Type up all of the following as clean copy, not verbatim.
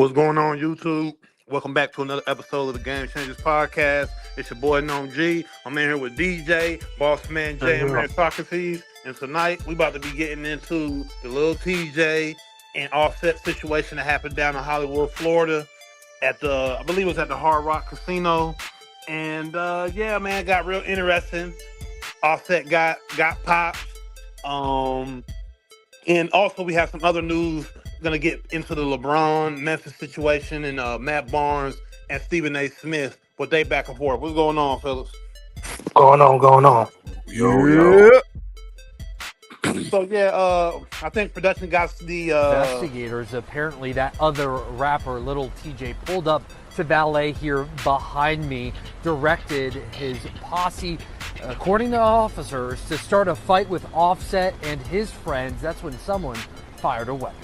What's going on, YouTube? Welcome back to another episode of the Game Changers Podcast. It's your boy, Known G. I'm in here with DJ, Boss Man J, and Meritocracies. And tonight, we about to be getting into the Lil Tjay and Offset situation that happened down in Hollywood, Florida, at I believe it was at the Hard Rock Casino. And yeah, man, it got real interesting. Offset got popped. And also, we have some other news. We're going to get into the Lebron, Memphis situation and Matt Barnes and Stephen A. Smith, what they back and forth. What's going on, fellas? Going on. Yo. So, yeah, I think production got the... Investigators, apparently that other rapper, Lil Tjay, pulled up to valet here behind me, directed his posse, according to officers, to start a fight with Offset and his friends. That's when someone fired a weapon.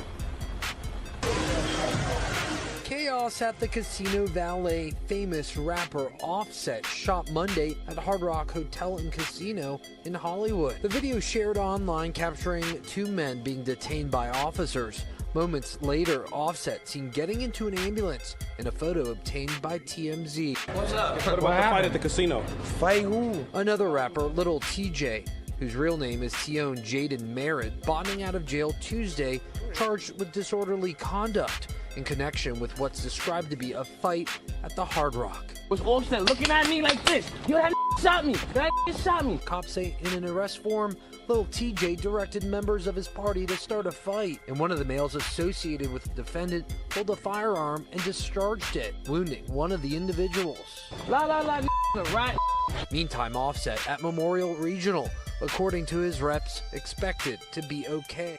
Chaos at the casino valet. Famous rapper Offset shot Monday at Hard Rock Hotel and Casino in Hollywood. The video shared online capturing two men being detained by officers. Moments later, Offset seen getting into an ambulance in a photo obtained by TMZ. What's up? What about the fight at the casino? Fight who? Another rapper, Lil Tjay, whose real name is Tion Jaden Merritt, bonding out of jail Tuesday, charged with disorderly conduct in connection with what's described to be a fight at the Hard Rock. Was Offset looking at me like this? Yo, that shot me. That shot me. Cops say in an arrest form, Lil Tjay directed members of his party to start a fight, and one of the males associated with the defendant pulled a firearm and discharged it, wounding one of the individuals. Right. Meantime, Offset at Memorial Regional, according to his reps, expected to be okay.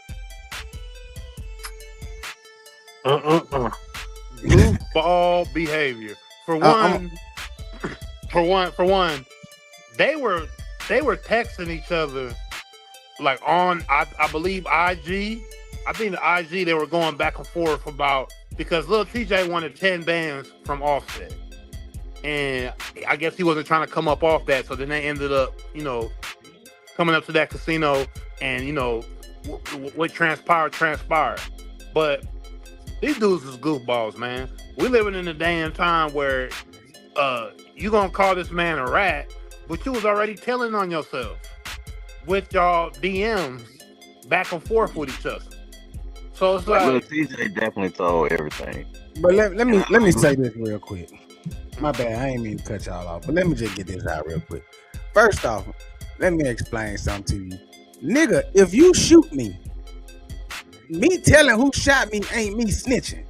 Goofball behavior. For one, they were texting each other like on I believe IG. I think the IG they were going back and forth about because Lil Tjay wanted 10 bands from Offset, and I guess he wasn't trying to come up off that. So then they ended up, coming up to that casino, and what transpired. But these dudes is goofballs, man. We living in a day and time where you gonna call this man a rat, but you was already telling on yourself with y'all DMs back and forth with each other. So it's like Lil Tjay definitely told everything. But let me say this real quick. My bad, I ain't mean to cut y'all off, but let me just get this out real quick. First off, let me explain something to you. Nigga, if you shoot me telling who shot me ain't me snitching.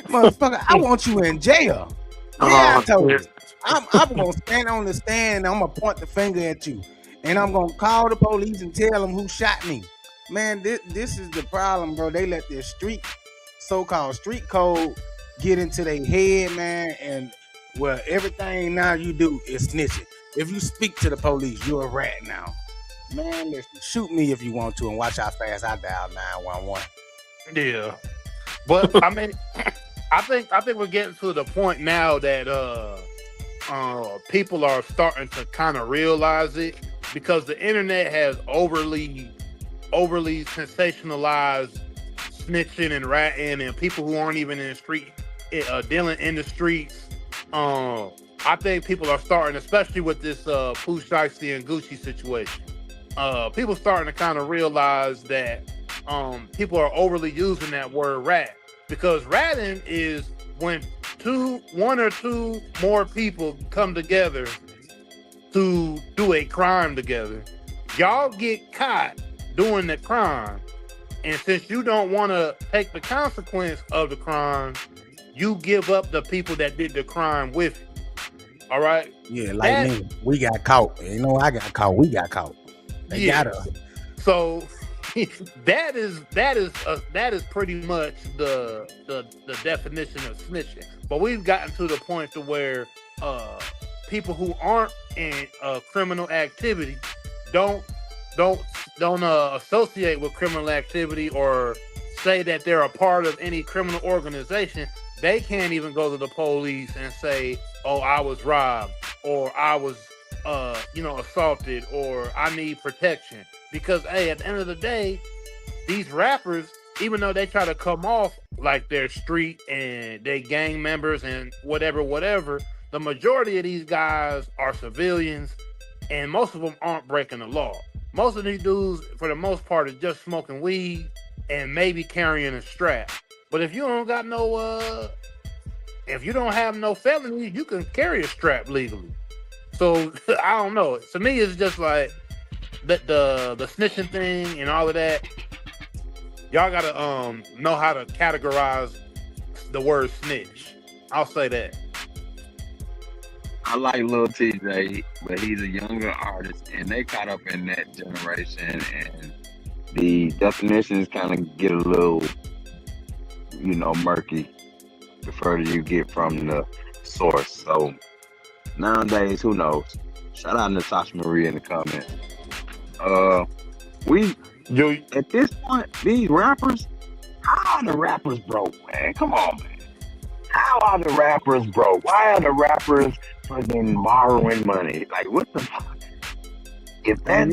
Motherfucker, I want you in jail. Yeah, I told you. I'm gonna stand on the stand and I'm gonna point the finger at you. And I'm gonna call the police and tell them who shot me. Man, this is the problem, bro. They let their so-called street code get into their head, man, and everything now you do is snitching. If you speak to the police, you're a rat now. Man, listen, shoot me if you want to and watch how fast I dial 911. Yeah. But I mean, I think we're getting to the point now that people are starting to kind of realize it because the internet has overly sensationalized snitching and ratting and people who aren't even in the street dealing in the streets. I think people are starting, especially with this Pooh Shiesty and Gucci situation. People starting to kind of realize that people are overly using that word rat because ratting is when one or two more people come together to do a crime together. Y'all get caught doing the crime, and since you don't want to take the consequence of the crime, you give up the people that did the crime with you. All right? Yeah, like me. We got caught. I got caught. We got caught. They got us. So that is pretty much the definition of snitching. But we've gotten to the point to where people who aren't in criminal activity don't associate with criminal activity or say that they're a part of any criminal organization. They can't even go to the police and say, "Oh, I was robbed," or "I was assaulted," or "I need protection." Because, hey, at the end of the day, these rappers, even though they try to come off like their street and they gang members and whatever, the majority of these guys are civilians, and most of them aren't breaking the law. Most of these dudes, for the most part, is just smoking weed and maybe carrying a strap. But if you don't got no, if you don't have no felonies, you can carry a strap legally. So I don't know. To me, it's just like the snitching thing and all of that. Y'all gotta know how to categorize the word snitch. I'll say that. I like Lil Tjay, but he's a younger artist, and they caught up in that generation, and the definitions kind of get a little, murky the further you get from the source. So nowadays, who knows? Shout out Natasha Marie in the comments. At this point, these rappers, how are the rappers broke, man? Come on, man. How are the rappers broke? Why are the rappers fucking borrowing money? Like, what the fuck? If that,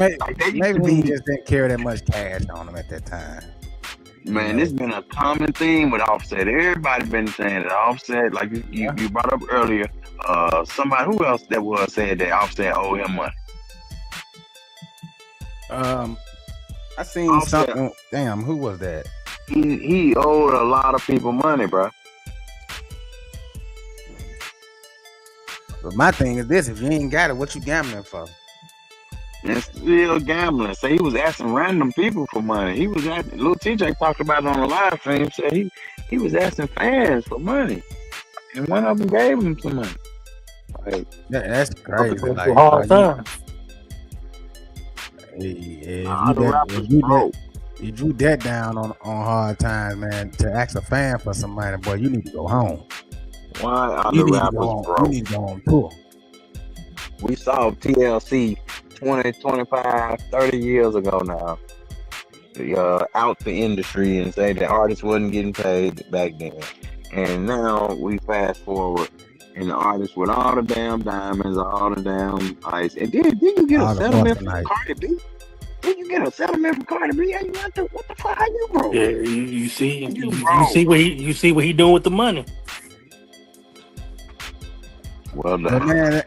maybe he just didn't carry that much cash on him at that time. Man, it's been a common theme with Offset. Everybody been saying that Offset, like you brought up earlier, somebody who else that was said that Offset owed him money. I seen Offset, something. Damn, who was that? He owed a lot of people money, bro. But my thing is this: if you ain't got it, what you gambling for? And still gambling. So he was asking random people for money. He was asking. Lil Tjay talked about it on the live stream. Said he was asking fans for money, and one of them gave him some money. Like, that's crazy. Like, hard time. You drew that down on hard times, man. To ask a fan for some money, boy, you need to go home. Why are the rappers broke? You need to go on tour. We saw TLC 20, 25, 30 years ago now. Out the industry and say that artists wasn't getting paid back then. And now we fast forward and the artists with all the damn diamonds, all the damn ice. And did you get a settlement from Cardi B? Did you get a settlement from Cardi B? Hey, what the fuck? How you broke? Yeah, you see what he doing with the money. Well done. But man,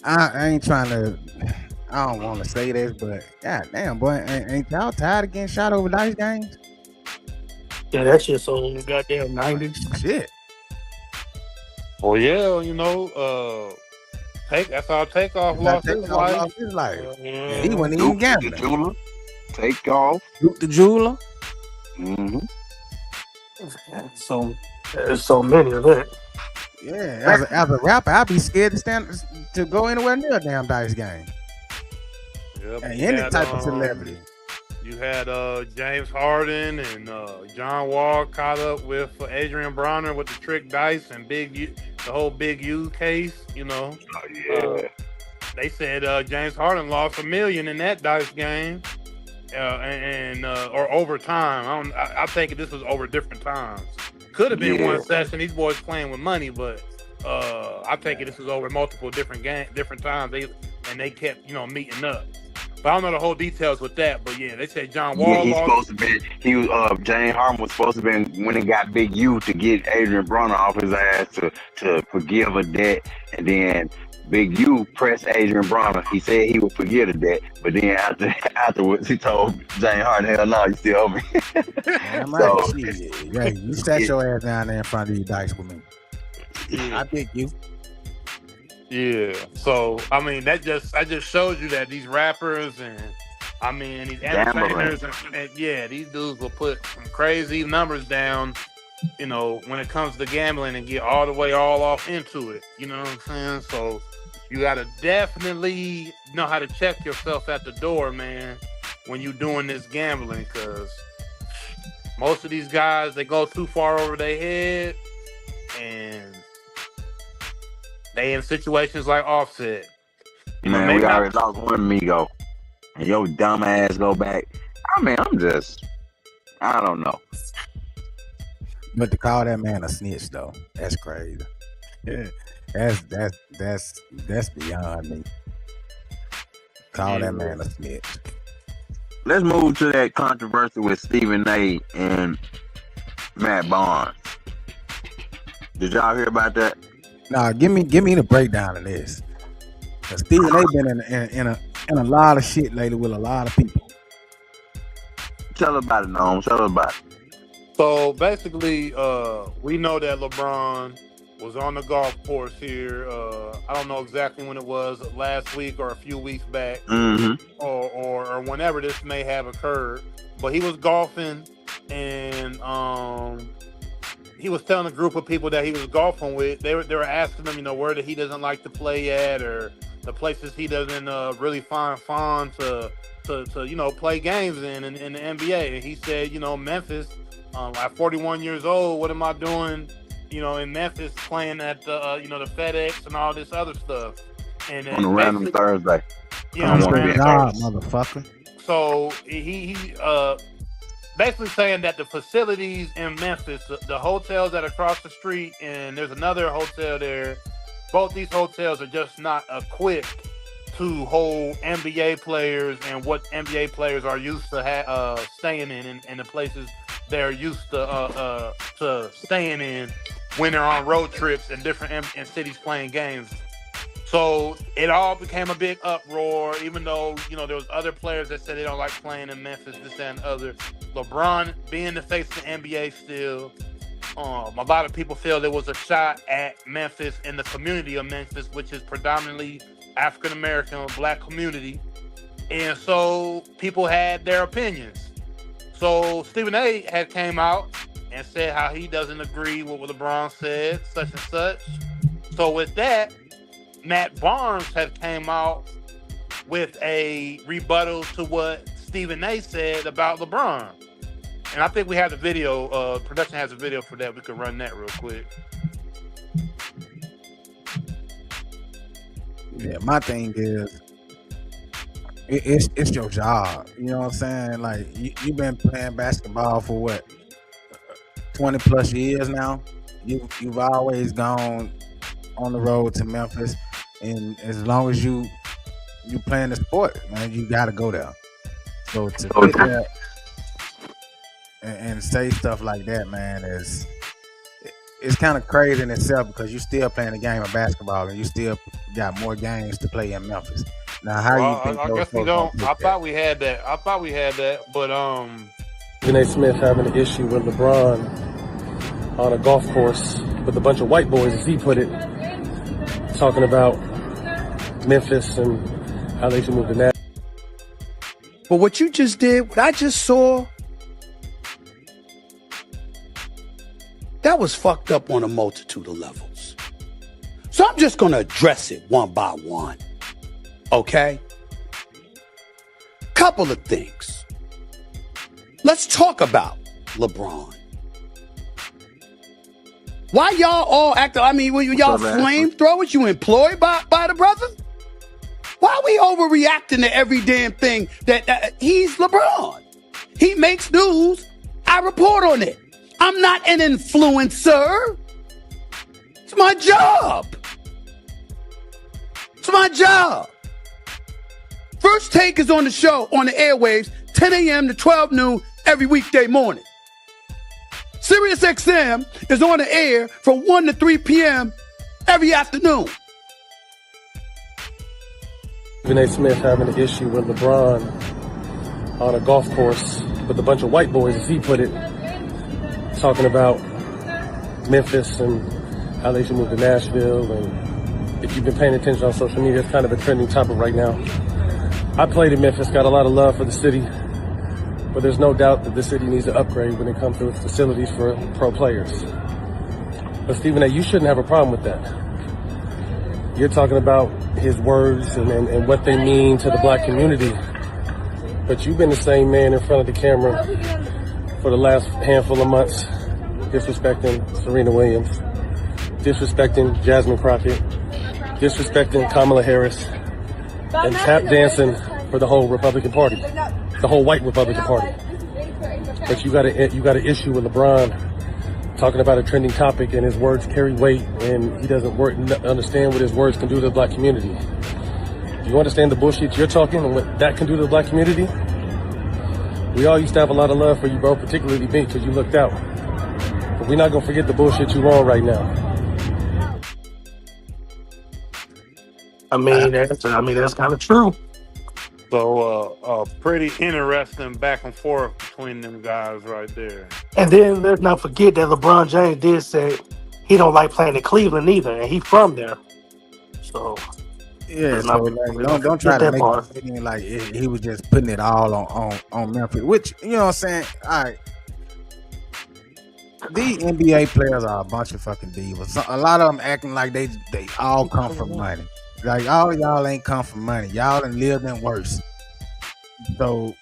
I ain't trying to. I don't want to say this, but god damn, boy, ain't y'all tired of getting shot over dice games? Yeah, that shit's so goddamn 90s. Shit. Well, yeah, that's how Takeoff lost his life. Yeah, he wasn't even gambling. Takeoff. Duke the jeweler. Mm-hmm. So there's so many of that. Yeah, as a rapper, I'd be scared to go anywhere near a damn dice game. Yep, and any type of celebrity. You had James Harden and John Wall caught up with Adrian Bronner with the trick dice and the whole Big U case. Oh, yeah. They said James Harden lost $1 million in that dice game, or over time. I think this was over different times. Could have been one session. These boys playing with money, but I think this was over multiple different times. They kept meeting up. But I don't know the whole details with that. But yeah, they said John Wall. Yeah, he's supposed to be. James Harden was supposed to be when he got Big U to get Adrian Bronner off his ass to forgive a debt, and then Big U pressed Adrian Bronner. He said he would forgive the debt, but then afterwards he told James Harden, "Hell no, you still owe me." You sat your ass down there in front of these dice with me. I Big U. Yeah, so I mean that just shows you that these rappers and these entertainers and these dudes will put some crazy numbers down, when it comes to gambling and get all off into it. You know what I'm saying? So you gotta definitely know how to check yourself at the door, man, when you're doing this gambling, because most of these guys, they go too far over their head and they in situations like Offset. Man, we already lost one Migo. And your dumb ass go back. I don't know. But to call that man a snitch though, that's crazy. Yeah. That's beyond me. Call that man a snitch. Let's move to that controversy with Stephen A. and Matt Barnes. Did y'all hear about that? Nah, give me the breakdown of this. Cause Stephen A been in a lot of shit lately with a lot of people. Tell us about it, Noam. Tell us about it. So basically, we know that LeBron was on the golf course here. I don't know exactly when it was, last week or a few weeks back, or whenever this may have occurred. But he was golfing, and he was telling a group of people that he was golfing with. They were asking him, where that he doesn't like to play at, or the places he doesn't really find fun to play games in the NBA. And he said, Memphis. At 41 years old, what am I doing, in Memphis playing at the, the FedEx and all this other stuff? And on a random Thursday. Yeah, on a random Thursday. Motherfucker. So he basically saying that the facilities in Memphis, the hotels that are across the street, and there's another hotel there, both these hotels are just not equipped to hold NBA players and what NBA players are used to staying in the places they're used to staying in when they're on road trips in different cities playing games. So it all became a big uproar, even though, there was other players that said they don't like playing in Memphis, this, that, and other. LeBron being the face of the NBA still. A lot of people feel there was a shot at Memphis and the community of Memphis, which is predominantly African-American, black community. And so people had their opinions. So Stephen A had came out and said how he doesn't agree with what LeBron said, such and such. So with that, Matt Barnes had came out with a rebuttal to what Stephen A said about LeBron. And I think we have the video, production has a video for that. We could run that real quick. Yeah, my thing is, it's your job. You know what I'm saying? Like, you've been playing basketball for what, 20 plus years now? You've always gone on the road to Memphis, and as long as you playing the sport, man, you got to go there. So to sit there and say stuff like that, man, it's kind of crazy in itself, because you're still playing the game of basketball and you still got more games to play in Memphis. Now, how you think? I guess we don't. I thought we had that. But Stephen A. Smith having an issue with LeBron on a golf course with a bunch of white boys, as he put it, talking about Memphis and how they should move to Nashville. But what you just did, what I just saw, that was fucked up on a multitude of levels. So I'm just going to address it one by one. Okay? Couple of things. Let's talk about LeBron. Why y'all all acting, y'all flamethrowers? You employed by the brother? Why are we overreacting to every damn thing that he's LeBron? He makes news. I report on it. I'm not an influencer. It's my job. It's my job. First Take is on the show, on the airwaves, 10 a.m. to 12 noon every weekday morning. Sirius XM is on the air from 1 to 3 p.m. every afternoon. Stephen A. Smith having an issue with LeBron on a golf course with a bunch of white boys, as he put it, talking about Memphis and how they should move to Nashville. And if you've been paying attention on social media, it's kind of a trending topic right now. I played in Memphis, got a lot of love for the city, but there's no doubt that the city needs to upgrade when it comes to its facilities for pro players. But Stephen A., you shouldn't have a problem with that. You're talking about his words and what they mean to the black community, but you've been the same man in front of the camera for the last handful of months, disrespecting Serena Williams, disrespecting Jasmine Crockett, disrespecting Kamala Harris, and tap dancing for the whole Republican Party, the whole white Republican Party. But you got an issue with LeBron talking about a trending topic, and his words carry weight, and he doesn't understand what his words can do to the black community. Do you understand the bullshit you're talking and what that can do to the black community? We all used to have a lot of love for you, bro, particularly me, because you looked out. we're not gonna forget the bullshit you on right now. I mean, that's kind of true. So, pretty interesting back and forth between them guys right there. And then let's not forget that LeBron James did say he don't like playing in Cleveland either, and he from there. So Yeah, let's so not, like, don't try to make it seem like he was just putting it all on Memphis, which, you know what I'm saying? All right. These NBA players are a bunch of fucking divas. So, a lot of them acting like they all come from money. Like, all of y'all ain't come from money. Y'all done lived in worse. So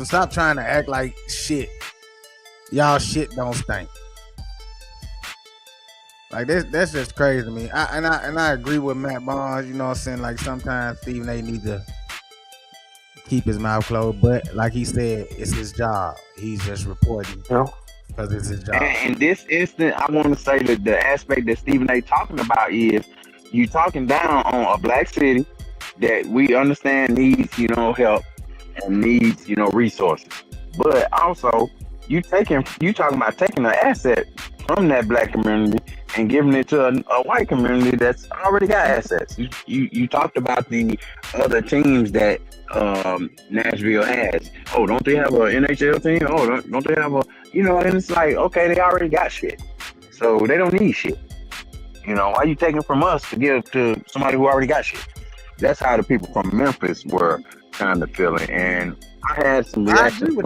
stop trying to act like shit. Y'all shit don't stink. Like, that's just crazy to me. I agree with Matt Barnes. You know what I'm saying? Like, sometimes Stephen A need to keep his mouth closed. But like he said, it's his job. He's just reporting because it's his job. And in this instant, I want to say that the aspect that Stephen A talking about is you talking down on a black city that we understand needs, help and needs, resources. But also, you talking about taking an asset from that black community and giving it to a white community that's already got assets. You talked about the other teams that Nashville has. Oh, don't they have an NHL team? Oh, don't they have a, and it's like, okay, they already got shit. So they don't need shit. Why you taking from us to give to somebody who already got shit? That's how the people from Memphis were kind of feeling. And I had some reactions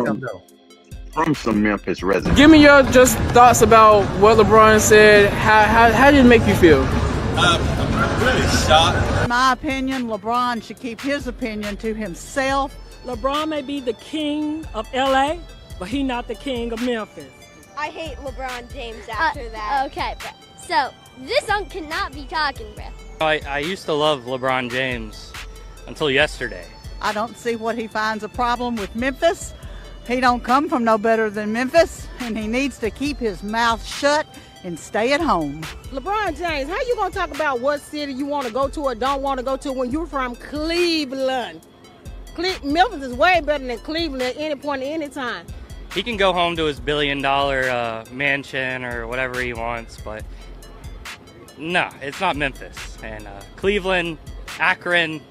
from some Memphis residents. Give me your just thoughts about what LeBron said. How did it make you feel? I'm really shocked. In my opinion, LeBron should keep his opinion to himself. LeBron may be the king of LA, but he's not the king of Memphis. I hate LeBron James after that. Okay, so this one cannot be talking, bro. I used to love LeBron James until yesterday. I don't see what he finds a problem with Memphis. He don't come from no better than Memphis, and he needs to keep his mouth shut and stay at home. LeBron James, how you gonna talk about what city you want to go to or don't want to go to when you're from Cleveland? Memphis is way better than Cleveland at any point, at any time. He can go home to his $1 billion mansion or whatever he wants, but no, it's not Memphis. And Cleveland, Akron,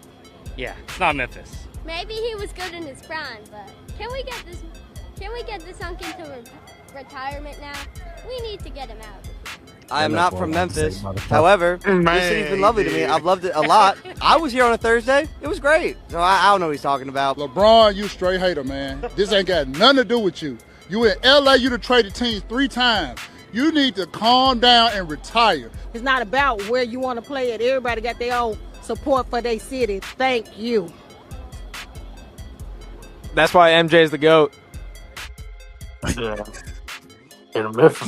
yeah, it's not Memphis. Maybe he was good in his prime, but can we get this sunk into retirement now? We need to get him out. I am not from Memphis. However, this city's been lovely to me. I've loved it a lot. I was here on a Thursday. It was great. So I don't know what he's talking about. LeBron, you straight hater, man. This ain't got nothing to do with you. You in LA, you done traded teams 3 times. You need to calm down and retire. It's not about where you want to play it. Everybody got their own support for their city. Thank you. That's why MJ is the GOAT. Yeah. And Memphis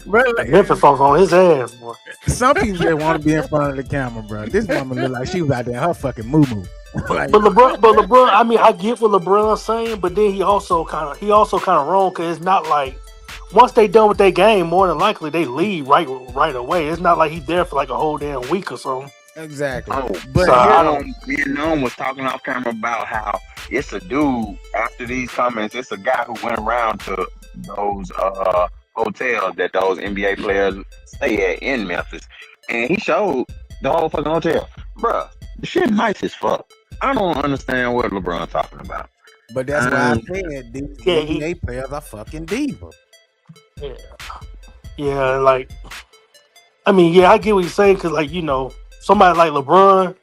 Memphis folks on his ass, boy. Some people just want to be in front of the camera, bro. This woman look like she was out there in her fucking moo-moo. But LeBron, I mean, I get what LeBron's saying, but then he also kind of wrong, because it's not like once they done with their game, more than likely they leave right away. It's not like he's there for like a whole damn week or something. Exactly. Oh, but so me and Noam was talking off camera about how it's a dude after these comments. It's a guy who went around to those hotels that those NBA players stay at in Memphis, and he showed the whole fucking hotel. Bruh, the shit nice as fuck. I don't understand what LeBron talking about. But that's why I said these NBA players are fucking divas. Yeah, like, I mean, yeah, I get what you're saying, because, like, somebody like LeBron,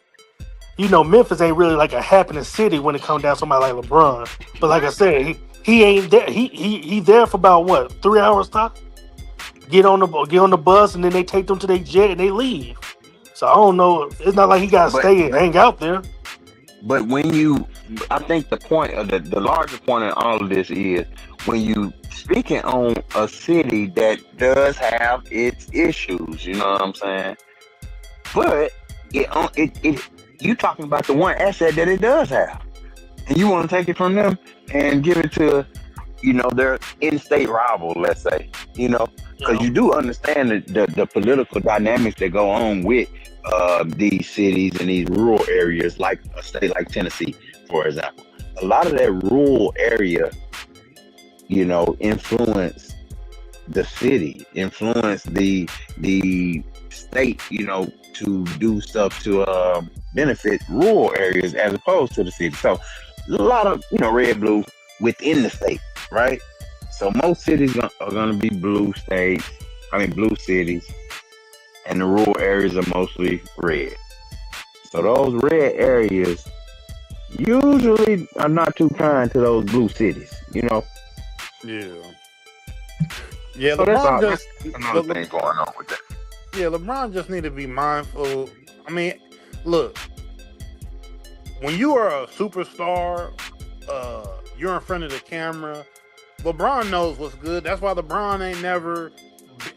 Memphis ain't really like a happening city when it comes down to somebody like LeBron. But like I said, he ain't there. He there for about what, 3 hours top? Get on the bus, and then they take them to their jet and they leave. So I don't know. It's not like he got to stay and hang out there. But I think the point of the larger point of all of this is when you speaking on a city that does have its issues, you know what I'm saying? But you talking about the one asset that it does have, and you want to take it from them and give it to, their in-state rival, let's say, because you do understand the political dynamics that go on with these cities and these rural areas, like a state like Tennessee, for example. A lot of that rural area, influence the city, influence the state, to do stuff to benefit rural areas as opposed to the city. So there's a lot of red blue within the state, right? So most cities are going to be blue states. I mean blue cities, and the rural areas are mostly red. So those red areas usually are not too kind to those blue cities, Yeah. Yeah, So LeBron that's another thing going on with that. Yeah, LeBron just need to be mindful. I mean, look, when you are a superstar, you're in front of the camera. LeBron knows what's good. That's why LeBron ain't never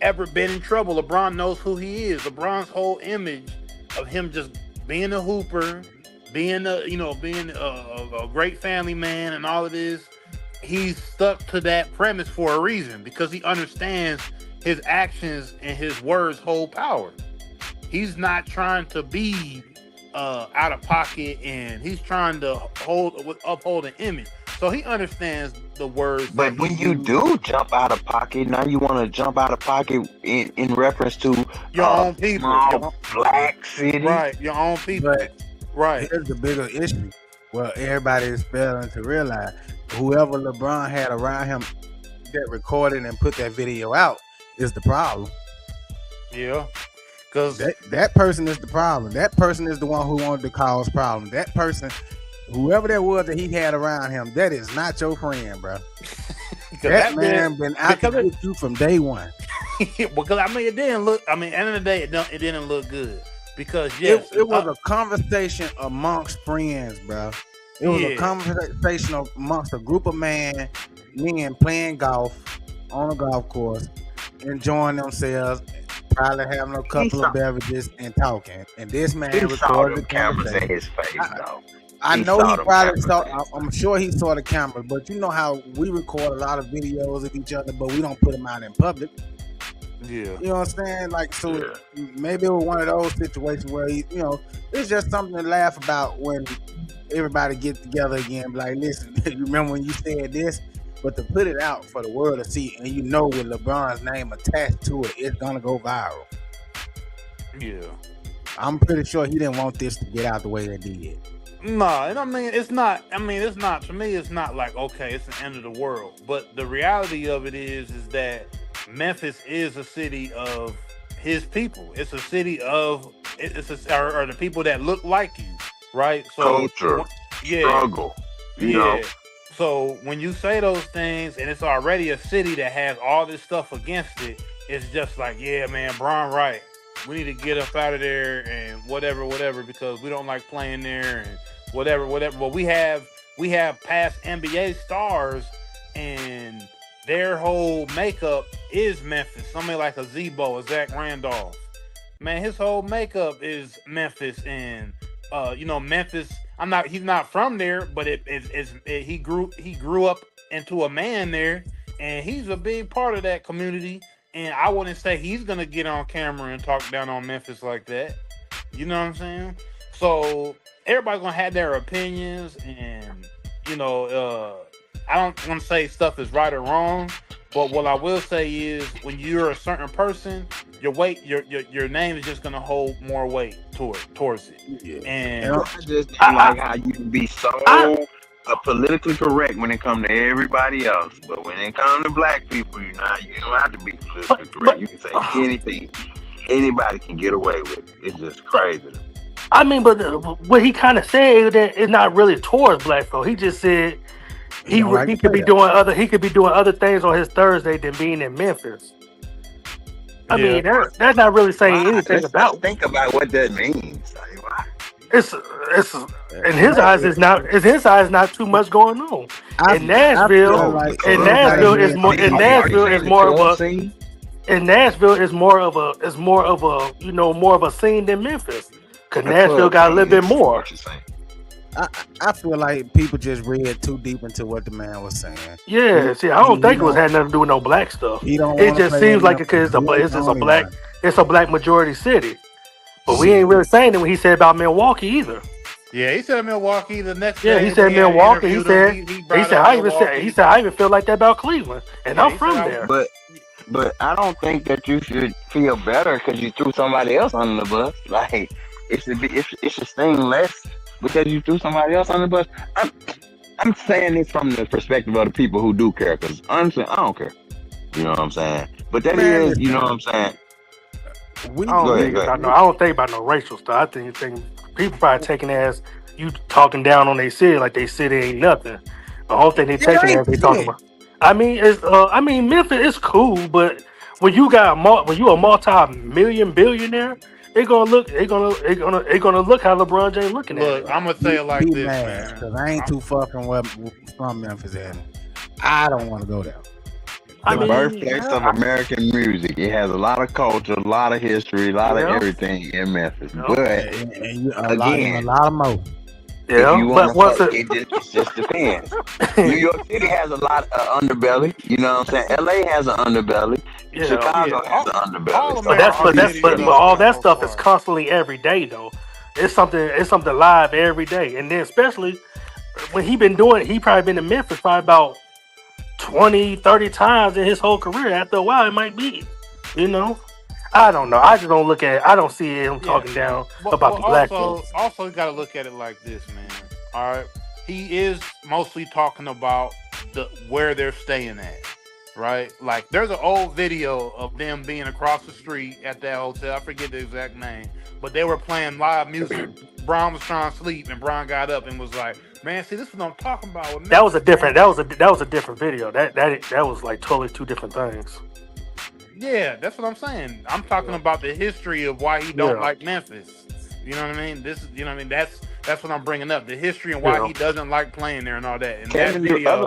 ever been in trouble. LeBron knows who he is. LeBron's whole image of him just being a hooper, being a great family man, and all of this. He's stuck to that premise for a reason because he understands his actions and his words hold power. He's not trying to be out of pocket, and he's trying to uphold an image. So he understands the words. But when you do jump out of pocket, now you want to jump out of pocket in reference to your own people, small black city, right? Your own people, right? Here's the bigger issue. Well, everybody is failing to realize whoever LeBron had around him that recorded and put that video out is the problem. Yeah, because that person is the problem. That person is the one who wanted to cause problems. That person, whoever that was that he had around him, that is not your friend, bro. that man been out to get you from day one. Because I mean, it didn't look. I mean, at the end of the day, it didn't look good. Because yes, it was a conversation amongst friends, bro. It was a conversation amongst a group of men playing golf on a golf course, enjoying themselves, probably having a couple of beverages and talking. And this man recorded the cameras in his face, though. I know he probably saw. I'm sure he saw the camera, but you know how we record a lot of videos of each other, but we don't put them out in public. Yeah, you know what I'm saying? Like, so maybe it was one of those situations where it's just something to laugh about when everybody get together again. Like, listen, you remember when you said this? But to put it out for the world to see, and with LeBron's name attached to it, it's gonna go viral. Yeah, I'm pretty sure he didn't want this to get out the way it did. No, and I mean, it's not. I mean, it's not. To me, it's not like, okay, it's the end of the world. But the reality of it is that Memphis is a city of his people. It's a city of or the people that look like you, right? So culture, struggle, yeah. So when you say those things, and it's already a city that has all this stuff against it, it's just like, yeah, man, Bron, right? We need to get up out of there and whatever, because we don't like playing there and whatever. But we have past NBA stars, and their whole makeup is Memphis. Somebody like a Zebo, a Zach Randolph. Man, his whole makeup is Memphis, and Memphis. He's not from there, but he grew up into a man there, and he's a big part of that community. And I wouldn't say he's gonna get on camera and talk down on Memphis like that. You know what I'm saying? So everybody's gonna have their opinions, and I don't want to say stuff is right or wrong, but what I will say is when you're a certain person, your name is just gonna hold more weight towards it. Yeah. And I just don't like how you can be so politically correct when it comes to everybody else, but when it comes to black people, you don't have to be politically correct. You can say anything. Anybody can get away with it. It's just crazy. I mean, but what he kind of said that it's not really towards black folk. He just said he could be doing other things on his Thursday than being in Memphis. I mean, that's not really saying anything about. Think about what that means. It's in his eyes. It's not. In his eyes, not too much going on. In Nashville, is more of a scene than Memphis. Cause Nashville got a little bit more. I feel like people just read too deep into what the man was saying. Yeah, see, I don't think it had nothing to do with no black stuff. It just seems like it's a black majority city. But we ain't really saying it when he said about Milwaukee either. Yeah, he said Milwaukee the next day. Yeah, he said Milwaukee. He said I even feel like that about Cleveland, and I'm from there. But But I don't think that you should feel better because you threw somebody else under the bus. Like it should sting less because you threw somebody else under the bus. I'm saying this from the perspective of the people who do care, because honestly, I don't care. You know what I'm saying? But that is, you know what I'm saying? I don't think about no racial stuff. I think people probably taking it as you talking down on their city like they city ain't nothing. The whole thing they taking it as they talking about. I mean, Memphis is cool, but when you a multi-million billionaire, they gonna look how LeBron James looking at it. Look, I'm gonna say it like this, man. Because I ain't too far from Memphis, and I don't want to go there. The birthplace of American music. It has a lot of culture, a lot of history, a lot of everything in Memphis. But a lot of more. Yeah, if you want to it just depends. New York City has a lot of underbelly. You know what I'm saying? LA has an underbelly. Chicago has an underbelly. But all that stuff is constantly every day though. It's something live every day. And then especially when he probably been to Memphis probably about 20, 30 times in his whole career. After a while it might be. You know? I don't know. I just don't look at it. I don't see him talking down about the black folks. Also, you got to look at it like this, man. All right, he is mostly talking about where they're staying at, right? Like, there's an old video of them being across the street at that hotel. I forget the exact name, but they were playing live music. Bron was trying to sleep, and Bron got up and was like, "Man, see, this is what I'm talking about." That was a different video. That was like totally two different things. Yeah, that's what I'm saying. I'm talking about the history of why he don't like Memphis. You know what I mean? That's what I'm bringing up. The history and why he doesn't like playing there and all that. And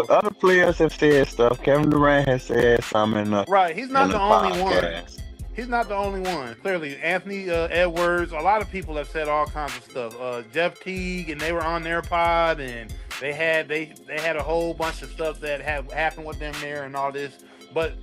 other players have said stuff. Kevin Durant has said something. Right, he's not the only one. He's not the only one. Clearly, Anthony Edwards. A lot of people have said all kinds of stuff. Jeff Teague, and they were on their pod, and they had a whole bunch of stuff that have happened with them there and all this, but.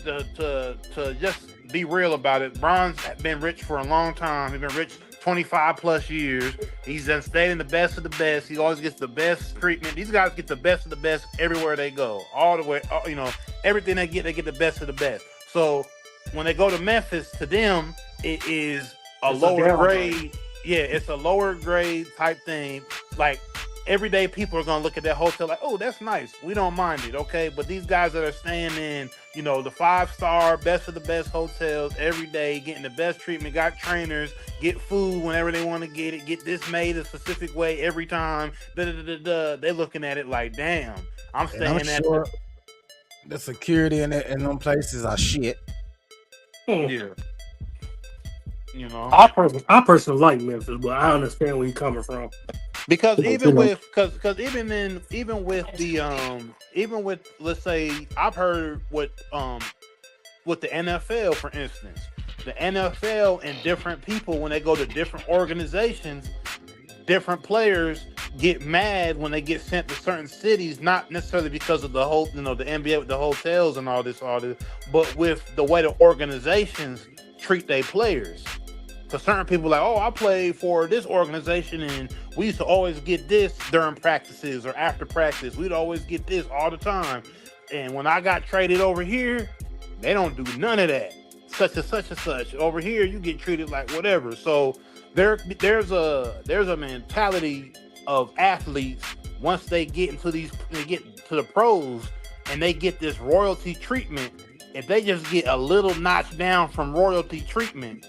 To just be real about it, Bron's been rich for a long time. He's been rich 25 plus years. He's done stayed in the best of the best. He always gets the best treatment. These guys get the best of the best everywhere they go. All the way, everything they get the best of the best. So when they go to Memphis, to them, it is a lower grade. Yeah, it's a lower grade type thing. Like, everyday people are gonna look at that hotel like, oh, that's nice. We don't mind it, okay? But these guys that are staying in, the 5-star, best of the best hotels every day, getting the best treatment, got trainers, get food whenever they want to get this made a specific way every time. They're looking at it like, damn, I'm staying at the security in them places are shit. Yeah. I personally like Memphis, but I understand where you're coming from. Because even with let's say, I've heard with the NFL, for instance, the NFL and different people, when they go to different organizations, different players get mad when they get sent to certain cities, not necessarily because of the whole, the NBA with the hotels and all this, but with the way the organizations treat their players. So certain people like, oh, I played for this organization and we used to always get this during practices or after practice. We'd always get this all the time. And when I got traded over here, they don't do none of that. Such and such and such. Over here, you get treated like whatever. So there's a mentality of athletes once they get to the pros and they get this royalty treatment. If they just get a little notch down from royalty treatment,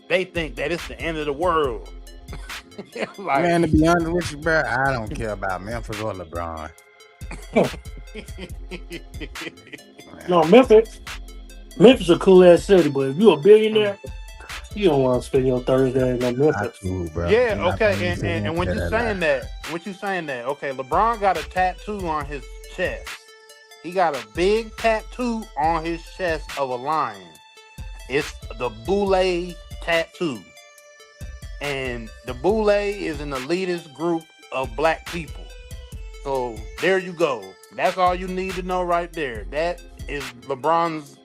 they think that it's the end of the world. Man, to be honest with you, bro, I don't care about Memphis or LeBron. No, Memphis is a cool ass city, but if you're a billionaire, you don't want to spend your Thursday in Memphis. Bro. Yeah, okay, and when you saying that, okay, LeBron got a tattoo on his chest. He got a big tattoo on his chest of a lion. It's the Boule tattoo. And the Boule is an elitist group of black people. So there you go. That's all you need to know right there. That is LeBron's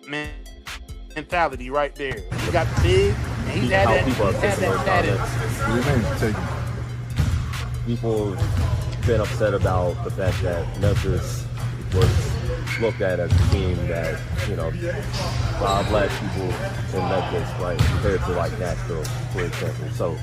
mentality right there. He got big, and he's had that tattoo. People been upset about the fact that Memphis was looked at as a team that, black people in Memphis, right, compared to like Nashville, for example. So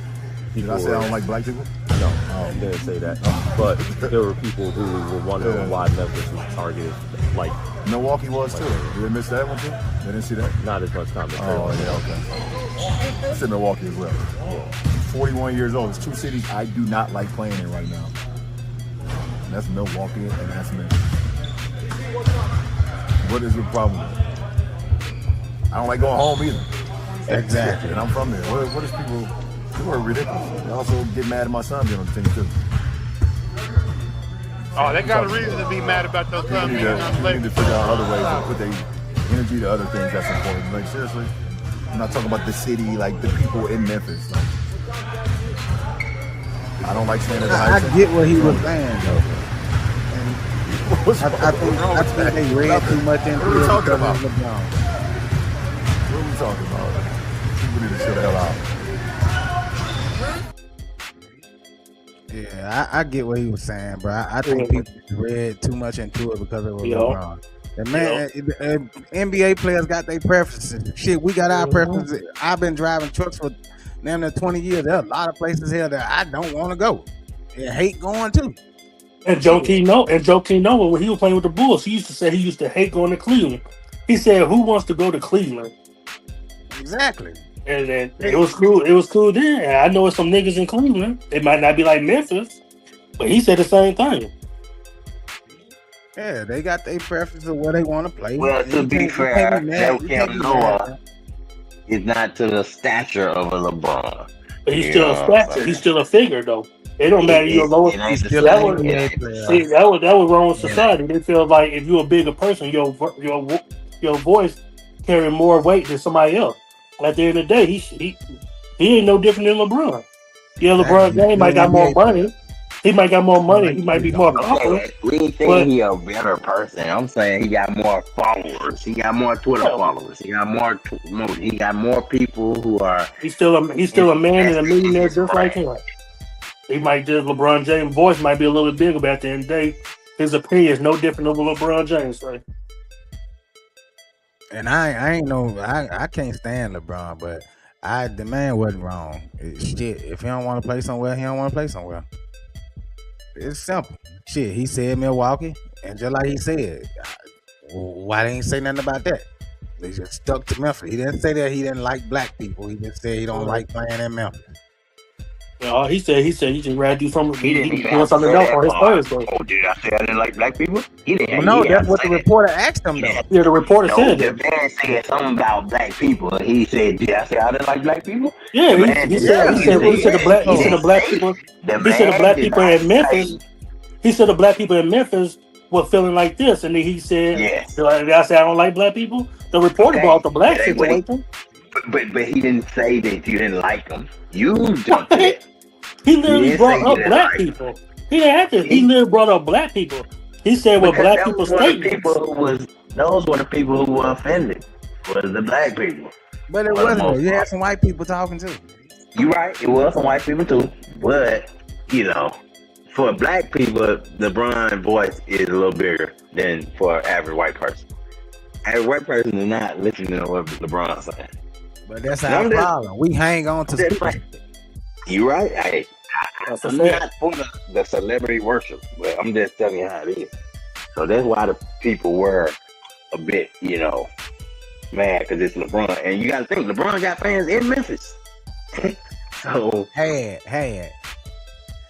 did I say I don't like black people? No, I didn't say that. But there were people who were wondering why Memphis was targeted. Like Milwaukee was too. Did they miss that one too? They didn't see that? Not as much commentary. Oh yeah, okay. I said Milwaukee as well. Yeah. 41 years old. It's two cities I do not like playing in right now. And that's Milwaukee and that's Memphis. What is the problem? I don't like going home either. Exactly. And I'm from there. What is people are ridiculous. They also get mad at my son being on the team too. Oh, they got a reason to be mad about those son being on the They need to figure out other ways to put their energy to other things that's important. Like seriously, I'm not talking about the city, like the people in Memphis. Like, I don't like staying at the high I get what he was saying though. I think they read too much into it. What are we talking about? LeBron. What are we talking about? People need to chill the hell out. Yeah, I get what he was saying, bro. I think people read too much into it because it was LeBron. And man, NBA players got their preferences. Shit, we got our preferences. I've been driving trucks for damn near 20 years. There are a lot of places here that I don't want to go and hate going to. And Joe Kino, when he was playing with the Bulls, he used to say he used to hate going to Cleveland. He said, "Who wants to go to Cleveland?" Exactly. And then it was cool. It was cool then. And I know it's some niggas in Cleveland. It might not be like Memphis, but he said the same thing. Yeah, they got their preference of where they want to play. Well, to be fair, Joakim Noah is not to the stature of a LeBron. But he's still a stature. He's still a figure, though. It don't matter you're lower. That was wrong with society. They feel like if you're a bigger person, your voice carry more weight than somebody else. At the end of the day, he ain't no different than LeBron. Yeah, LeBron James might got more money. He might got more money. He might be more popular. We ain't saying he a better person. I'm saying he got more followers. He got more Twitter followers. He got more. He got more people who are. He's still a man and a millionaire just like him. He might just LeBron James' voice might be a little bit bigger, but at the end of the day, his opinion is no different than what LeBron James say. And I can't stand LeBron, but the man wasn't wrong. Shit, if he don't want to play somewhere, he don't want to play somewhere. It's simple. Shit, he said Milwaukee, and just like he said, why they ain't say nothing about that? They just stuck to Memphis. He didn't say that he didn't like black people. He just said he don't like playing in Memphis. No, he said he just rather do something. He doing something else on his Thursday. Oh, did I say I didn't like black people? He didn't. No, that's what the reporter asked him though. Yeah, the reporter said that. The man said something about black people. He said, "Did I say I didn't like black people?" Yeah, he said the black people in Memphis. He said the black people in Memphis were feeling like this, and then he said, "Did I say I don't like black people?" The reporter brought the black situation. But he didn't say that you didn't like them. You jumped it. He literally brought up black people. He didn't have to. He literally brought up black people. He said what black people statements. Those were the people who were offended. Was the black people. But it wasn't. You had some white people talking too. You're right. It was some white people too. But for black people, LeBron's voice is a little bigger than for an average white person. Average white person is not listening to what LeBron's saying. But that's our problem. We hang on to. You're right. I'm not for the celebrity worship, but I'm just telling you how it is. So that's why the people were a bit, mad because it's LeBron. And you got to think, LeBron got fans in Memphis. So had.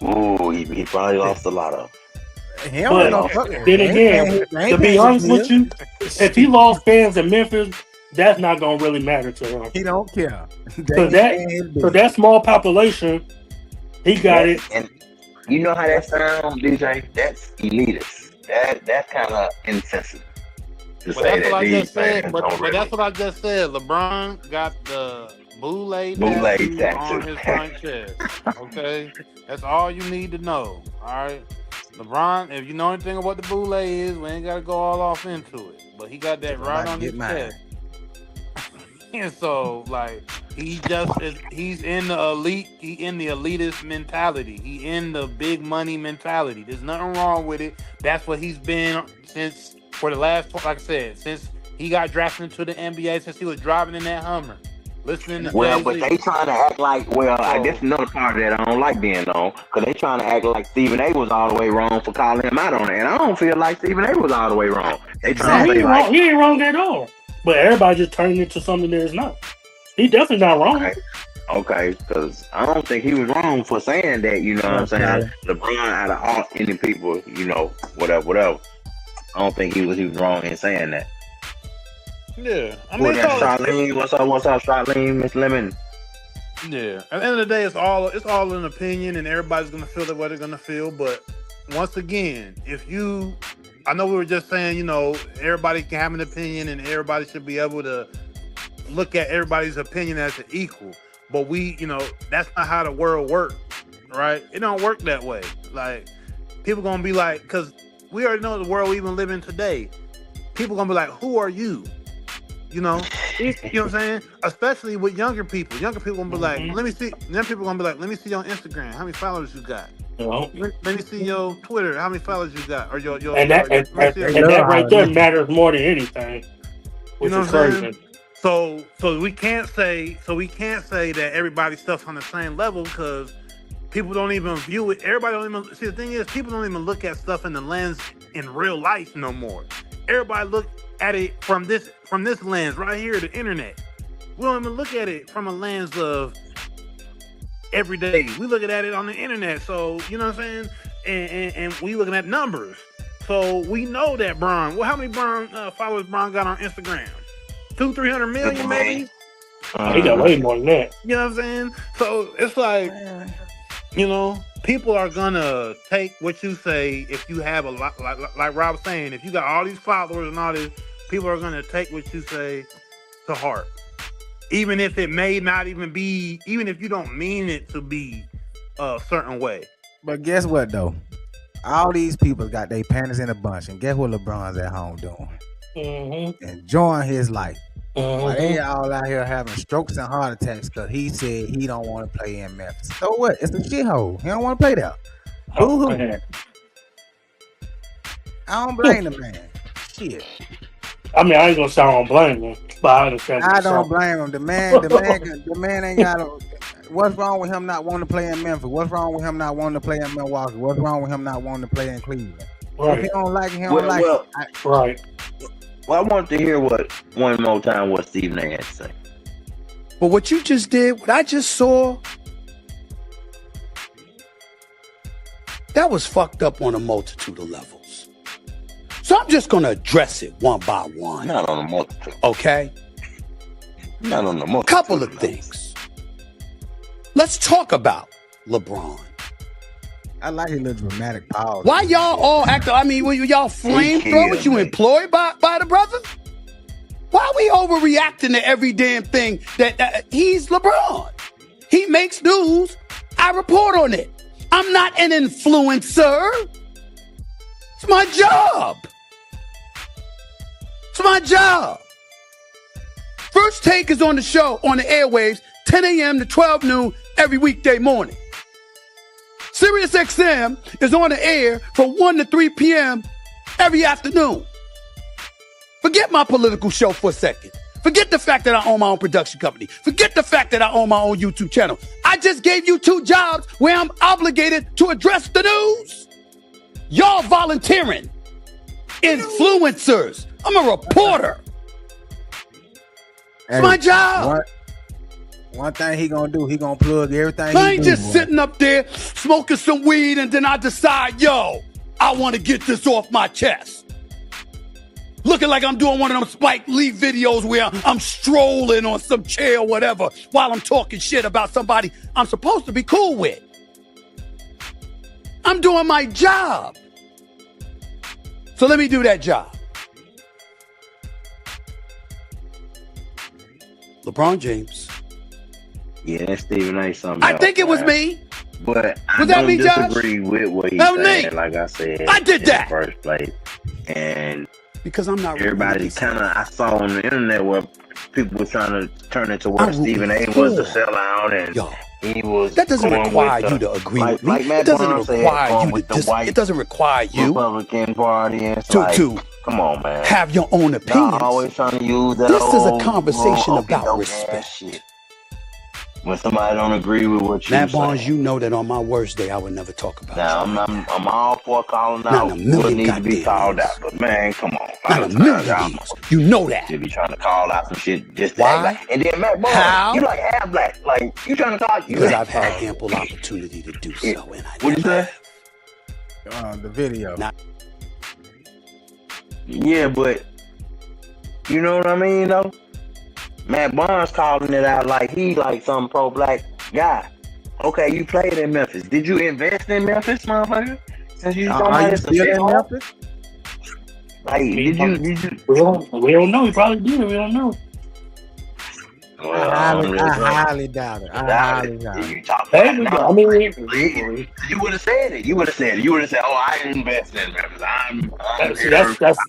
Ooh, he probably lost a lot of. Then again, to be honest with you, if he lost fans in Memphis, that's not gonna really matter to him. He don't care. So that small population, he got it. And you know how that sounds, DJ? That's elitist. That's kind of insensitive. That's what I just said. But that's what I just said. LeBron got the bootleg tattoo on his front chest. Okay, that's all you need to know. All right, LeBron. If you know anything about the bootleg is, we ain't gotta go all off into it. But he got that right on his chest. And so, he's in the elite. He in the elitist mentality. He in the big money mentality. There's nothing wrong with it. That's what he's been since for the last, like I said, since He got drafted into the NBA since he was driving in that Hummer, listening to Well, Jay-Z. but they trying to act like, that's another part of that I don't like being on, because they trying to act like Stephen A. was all the way wrong for calling him out on it, and I don't feel like Stephen A. was all the way wrong. They trying to say like, he ain't wrong at all. But everybody just turned it into something that is not. He definitely not wrong. Okay, because I don't think he was wrong for saying that, you know what I'm saying? LeBron, out of all any people, you know, whatever. I don't think he was wrong in saying that. Yeah, I Well, mean, that's Charlene. What's up, Charlene, Miss Lemon? yeah. At the end of the day, it's all an opinion, and everybody's gonna feel the way they're gonna feel. But once again, I know we were just saying, you know, everybody can have an opinion, and everybody should be able to look at everybody's opinion as an equal. But that's not how the world works, right? It don't work that way. Like, people gonna be like, because we already know the world we even live in today. People gonna be like, who are you? You know what I'm saying? Especially with younger people. Younger people gonna be like, let me see. Then people gonna be like, let me see your Instagram. How many followers you got? Let me see your Twitter. How many followers you got? Or your and that right there matters more than anything. Which is crazy. So we can't say that everybody's stuff's on the same level, because people don't even view it. Everybody don't even see. The thing is, people don't even look at stuff in the lens in real life no more. Everybody look at it from this lens right here, the internet. We don't even look at it from a lens of every day. We looking at it on the internet. So you know what I'm saying? And we looking at numbers. So we know that Bron. Well, how many followers Bron got on Instagram? 200-300 million, maybe. He got way more than that. You know what I'm saying? So it's like, you know, people are gonna take what you say. If you have a lot, like Rob was saying, if you got all these followers and all this, people are gonna take what you say to heart, even if it may not even be, even if you don't mean it to be a certain way. But guess what though? All these people got their panties in a bunch, and guess what LeBron's at home doing? Enjoying his life. While they all out here having strokes and heart attacks because he said he don't want to play in Memphis. So what? It's a shithole. He don't want to play there. Boo-hoo. I don't blame the man. Shit. I mean, I ain't gonna say I don't blame him, but I understand. I don't blame him. The man ain't got a. What's wrong with him not wanting to play in Memphis? What's wrong with him not wanting to play in Milwaukee? What's wrong with him not wanting to play in Cleveland? Right. If he don't like it, he don't like it. Right. Well, I want to hear one more time what Stephen A. had to say. But what you just did, what I just saw, that was fucked up on a multitude of levels. So I'm just going to address it one by one. Not on a multitude. Okay? Not on a multitude. Couple of things. Let's talk about LeBron. I like his little dramatic pause. Why y'all all acting? I mean, were y'all flamethrowers? You employed by the brother? Why are we overreacting to every damn thing that he's LeBron? He makes news. I report on it. I'm not an influencer. It's my job. It's my job. First Take is on the show on the airwaves, 10 a.m. to 12 noon every weekday morning. Sirius XM is on the air from 1 to 3 p.m. every afternoon. Forget my political show for a second. Forget the fact that I own my own production company. Forget the fact that I own my own YouTube channel. I just gave you 2 jobs where I'm obligated to address the news. Y'all volunteering. Influencers. I'm a reporter. It's my job. One thing he gonna do, he gonna plug everything. I ain't just sitting up there smoking some weed and then I decide, I want to get this off my chest. Looking like I'm doing one of them Spike Lee videos where I'm strolling on some chair or whatever while I'm talking shit about somebody I'm supposed to be cool with. I'm doing my job. So let me do that job. LeBron James. Yeah, that's Stephen A. something. I think it was me. But I don't disagree with what he's saying. Like I said, I did that in the first place. And because I'm not everybody kind of, I saw on the internet where people were trying to turn it to where Stephen A. was the sellout, and he was. That doesn't require you to agree with me. It doesn't require you to. It doesn't require you Republican Party and to Come on, man. Have your own opinions. Not always trying to use that This is a old conversation little about okey-doke ass respect. shit. When somebody don't agree with what you Matt say. Barnes, you know that on my worst day, I would never talk about Now, you. I'm all for calling Not out in a million what needs to be goddamn called years. out. But, man, come on. Not a million years. You know that. You be trying to call out some shit just to Why? act like. And then, Matt Barnes, How? you like half black. Like, you trying to call you. Because I've had ample opportunity to do so, and I What'd you say? The video. Yeah, but you know what I mean, though? Matt Barnes calling it out like he like some pro-black guy. Okay, you played in Memphis. Did you invest in Memphis, motherfucker? Since you Are you still in Memphis? Like, did you? We don't know. He probably did. We don't know. I highly doubt it. I highly doubt it. You talk Hey, about I mean, you would have said it. You would have said it. You would have said, "Oh, I invest in Memphis.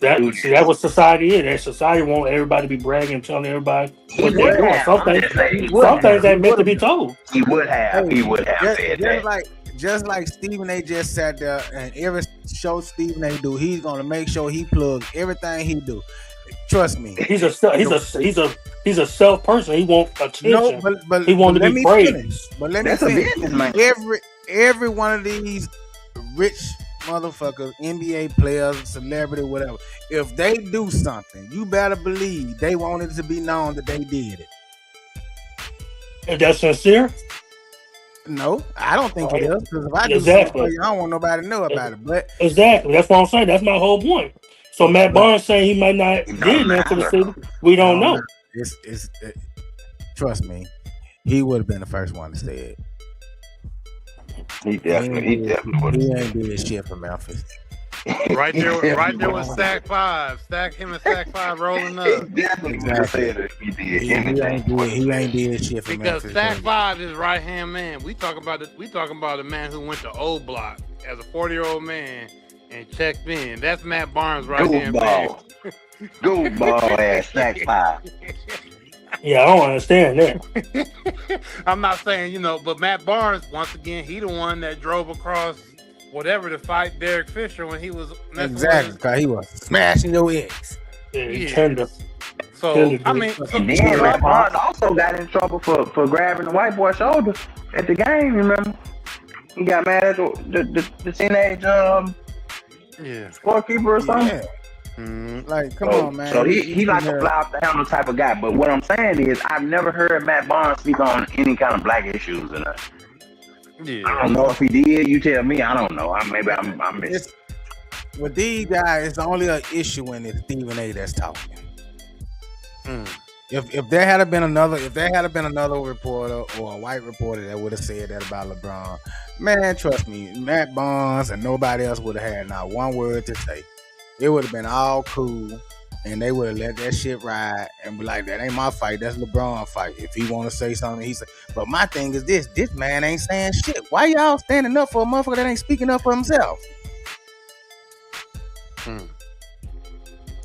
that's what society is. That society want everybody to be bragging and telling everybody what they're doing. Some things ain't meant to be told. He would have. He would have said that. Just like Stephen A. just sat there, and every show Stephen A. do, he's gonna make sure he plugs everything he do. Trust me. He's a self person. He wants attention. No, but he wants to be praised. Finish. But let me That's a finish. business, man. Every one of these rich motherfuckers, NBA players, celebrity, whatever, if they do something, you better believe they want it to be known that they did it. Is that sincere? No, I don't think it is. Because if I do Exactly. something, I don't want nobody to know about it. But Exactly. That's what I'm saying. That's my whole point. So Matt Barnes saying he might not get there to the city. We don't know. It's trust me, he would have been the first one to say it. He definitely would. He ain't did shit for Memphis. Right there with Stack 5. Him and Stack 5 rolling up. He definitely would have said it if he did anything. He ain't did shit for Because Memphis. Stack 5 is right hand man. We talking about a man who went to Old Block as a 40-year-old man and checked in. That's Matt Barnes right hand man. Goofball ass Stack 5. Yeah, I don't understand that. I'm not saying, but Matt Barnes, once again, he the one that drove across whatever to fight Derek Fisher when he was Exactly, because he was smashing your ex. Yeah. So, I mean, And then Matt Barnes also got in trouble for grabbing the white boy's shoulder at the game, remember? He got mad at the teenage scorekeeper or something. Yeah. Like, come on, man. So he like a fly off the handle type of guy. But what I'm saying is, I've never heard Matt Barnes speak on any kind of black issues or nothing. Yeah. I don't know if he did. You tell me. I don't know. Maybe I'm missing. With these guys, it's only an issue when it's Stephen A. that's talking. If there had been another reporter or a white reporter that would have said that about LeBron, man, trust me, Matt Barnes and nobody else would have had not one word to say. It would have been all cool, and they would have let that shit ride and be like, that ain't my fight, that's LeBron's fight. If he want to say something, he say. But my thing is this man ain't saying shit. Why y'all standing up for a motherfucker that ain't speaking up for himself?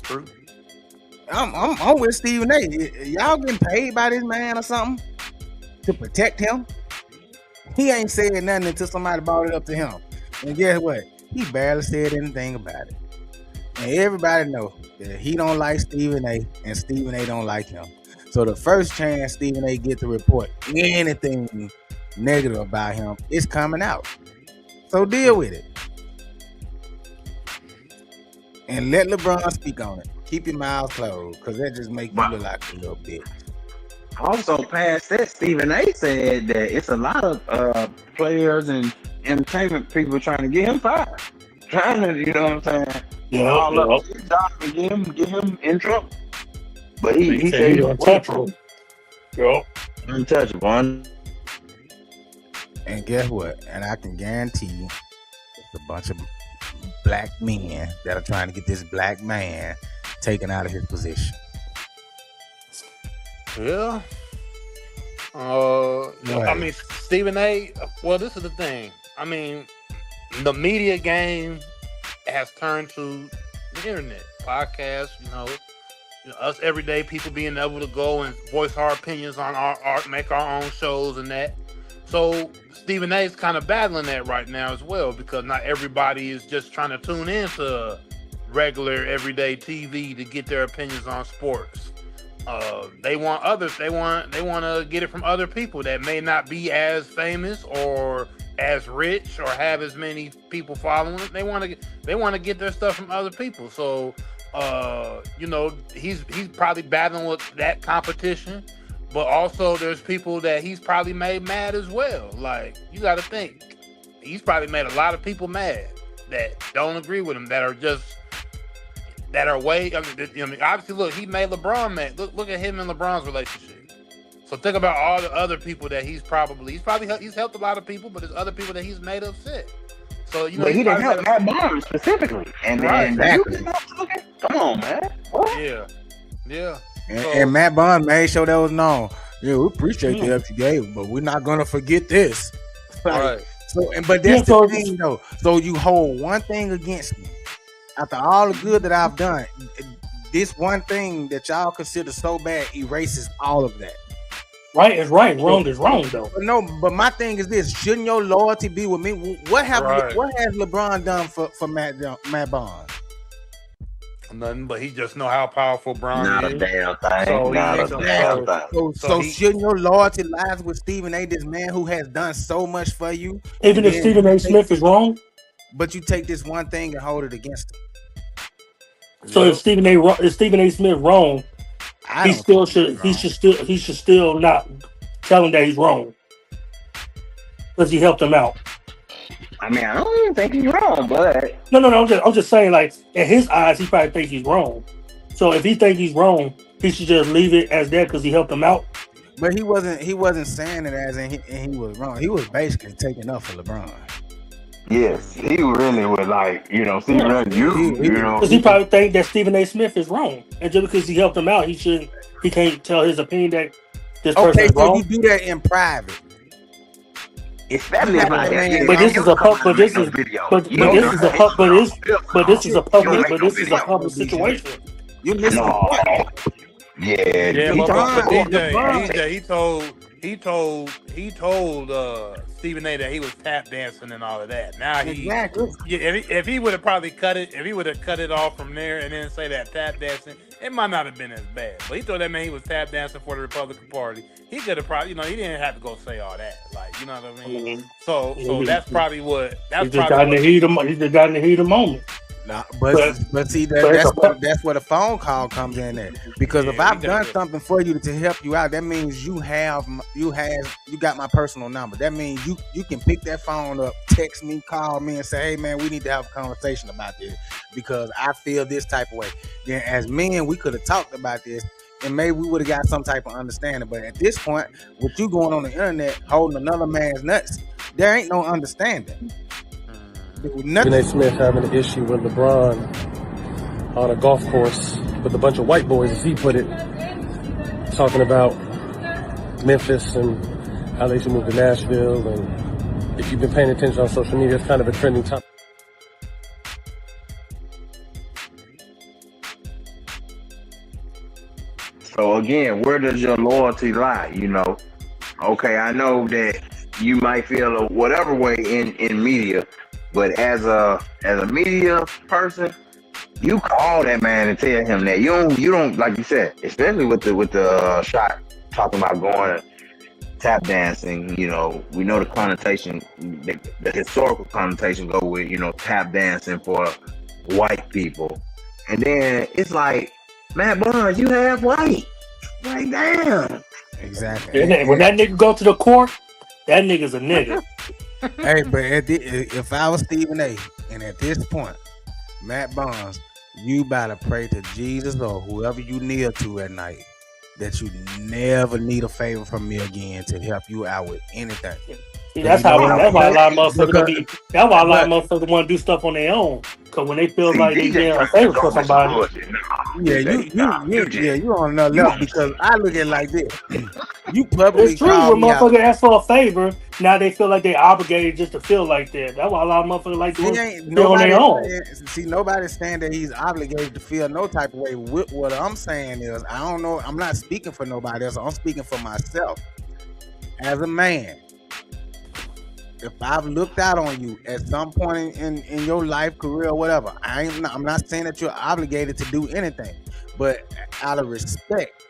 True. I'm with Stephen A. Y'all getting paid by this man or something to protect him? He ain't said nothing until somebody brought it up to him. And guess what? He barely said anything about it. And everybody know that he don't like Stephen A. and Stephen A. don't like him. So the first chance Stephen A. get to report anything negative about him, it's coming out. So deal with it. And let LeBron speak on it. Keep your mouth closed, because that just make you look like a little bitch. Also, past that, Stephen A. said that it's a lot of players and entertainment people trying to get him fired. Trying to, you know what I'm saying? All up his job and get him in trouble. But he said he's untouchable. Untouchable. And guess what? And I can guarantee you, it's a bunch of black men that are trying to get this black man taken out of his position. Yeah. I mean, Stephen A. Well, this is the thing. I mean, the media game has turned to the internet, podcasts. Us everyday people being able to go and voice our opinions on our art, make our own shows and that. So Stephen A. is kind of battling that right now as well, because not everybody is just trying to tune in to regular everyday TV to get their opinions on sports. They want others. They want to get it from other people that may not be as famous or as rich or have as many people following it. They want to get their stuff from other people. So, he's probably battling with that competition. But also, there's people that he's probably made mad as well. Like, you got to think, he's probably made a lot of people mad that don't agree with him, that are way. Obviously, look, he made LeBron mad. Look at him and LeBron's relationship. So think about all the other people that he's helped a lot of people, but there's other people that he's made upset. So but he didn't help Matt Barnes specifically, and then exactly. Come on, man. What? Yeah. And Matt Barnes made sure that was known. Yeah, we appreciate the help you gave, but we're not gonna forget this. Right. But that's the thing, though. So you hold one thing against me. After all the good that I've done, this one thing that y'all consider so bad erases all of that. Right is right, wrong is wrong, though. No, but my thing is this: shouldn't your loyalty be with me? What has LeBron done for Matt Barnes? Nothing, but he just know how powerful Bron Not is. a damn thing. So shouldn't your loyalty lies with Stephen A., this man who has done so much for you? Even if Stephen A. Smith is wrong? But you take this one thing and hold it against him. So if Stephen A. Smith wrong, he should still not tell him that he's wrong. Because he helped him out. I mean, I don't even think he's wrong, but No. I'm just saying, like, in his eyes, he probably thinks he's wrong. So if he thinks he's wrong, he should just leave it as that because he helped him out. But he wasn't saying it as in he was wrong. He was basically taking up for LeBron. Yes, he really was like, Stephen A. Because he probably think that Stephen A. Smith is wrong, and just because he helped him out, he can't tell his opinion that this person is wrong. You do that in private. Especially but this is a public situation. You missing the point. Yeah, but he told Stephen A. that he was tap dancing and all of that. Now if he would have probably cut it off from there and then say that tap dancing, it might not have been as bad. But he told that man he was tap dancing for the Republican Party. He could have probably, he didn't have to go say all that. Like, you know what I mean? So that's probably what. He just got in the heat of the moment. Nah, but see that's where the phone call comes in at. Because if I've done something for you to help you out, that means you got my personal number. That means you can pick that phone up, text me, call me, and say, hey man, we need to have a conversation about this because I feel this type of way. Then as men, we could have talked about this and maybe we would have got some type of understanding. But at this point, with you going on the internet holding another man's nuts, there ain't no understanding. Stephen A. Smith having an issue with LeBron on a golf course with a bunch of white boys, as he put it, talking about Memphis and how they should move to Nashville. And if you've been paying attention on social media, it's kind of a trending topic. So again, where does your loyalty lie? Okay, I know that you might feel a whatever way in media. But as a media person, you call that man and tell him that you don't like you said, especially with the shot talking about going tap dancing. We know the connotation, the historical connotation go with tap dancing for white people, and then it's like, Matt Barnes, you half white, like damn. Exactly. And when that nigga go to the court, that nigga's a nigga. Hey, but if I was Stephen A. and at this point, Matt Barnes, you better pray to Jesus or whoever you kneel to at night that you never need a favor from me again to help you out with anything. See, that's why a lot of motherfuckers want to do stuff on their own. Because when they feel like they getting a favor for somebody, you on another level. Because I look at it like this: you publicly it's true. When motherfuckers ask for a favor, now they feel like they obligated just to feel like that. That's why a lot of motherfuckers like to feel on their own. See, nobody's saying that he's obligated to feel no type of way. What I'm saying is, I don't know. I'm not speaking for nobody else. I'm speaking for myself as a man. if I've looked out on you at some point in your life, career, or whatever, I'm not saying that you're obligated to do anything, but out of respect,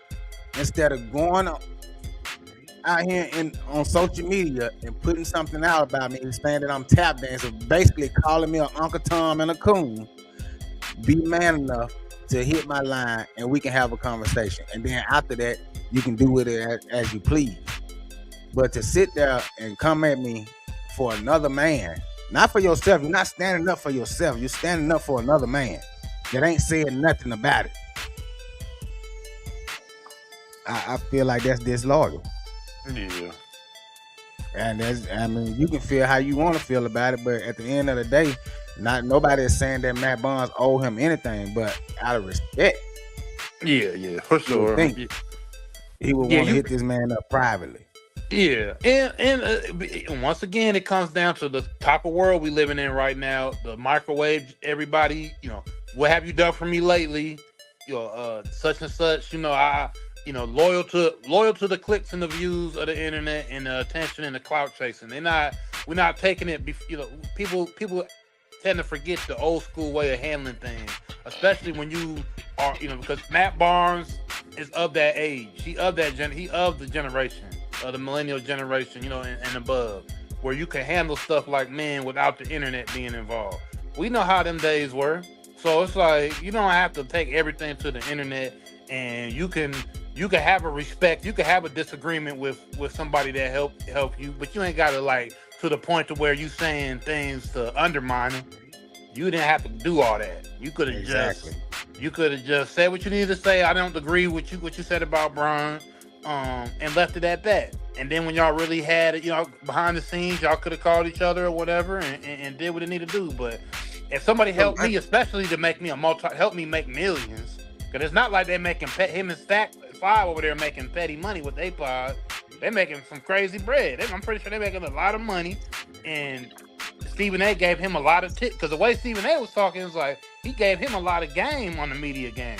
instead of going out here on social media and putting something out about me and saying that I'm tap dancing, basically calling me an Uncle Tom and a coon, be man enough to hit my line and we can have a conversation. And then after that, you can do with it as you please. But to sit there and come at me for another man, not for yourself, you're not standing up for yourself, you're standing up for another man that ain't saying nothing about it. I feel like that's disloyal. Yeah. And you can feel how you want to feel about it, but at the end of the day, nobody is saying that Matt Barnes owe him anything, but out of respect. Yeah, for sure. He would want to hit this man up privately. Yeah, and once again, it comes down to the type of world we living in right now. The microwave, everybody, what have you done for me lately? Such and such. Loyal to the clicks and the views of the internet and the attention and the clout chasing. We're not taking it. People tend to forget the old school way of handling things, especially when you are, because Matt Barnes is of that age. He of the generation, of the millennial generation, and above, where you can handle stuff like men without the internet being involved. We know how them days were, so it's like you don't have to take everything to the internet, and you can have a respect. You can have a disagreement with somebody that help you, but you ain't got to to the point to where you saying things to undermine them. You didn't have to do all that. You could have just said what you needed to say. I don't agree with what you said about Brian, and left it at that. And then when y'all really had it, behind the scenes, y'all could have called each other or whatever and did what it needed to do. But if somebody helped me, especially to make me help me make millions, because it's not like they're making him and Stack 5 over there making petty money with they pod. They're making some crazy bread. I'm pretty sure they're making a lot of money. And Stephen A gave him a lot of tips. Because the way Stephen A was talking, is like he gave him a lot of game on the media game.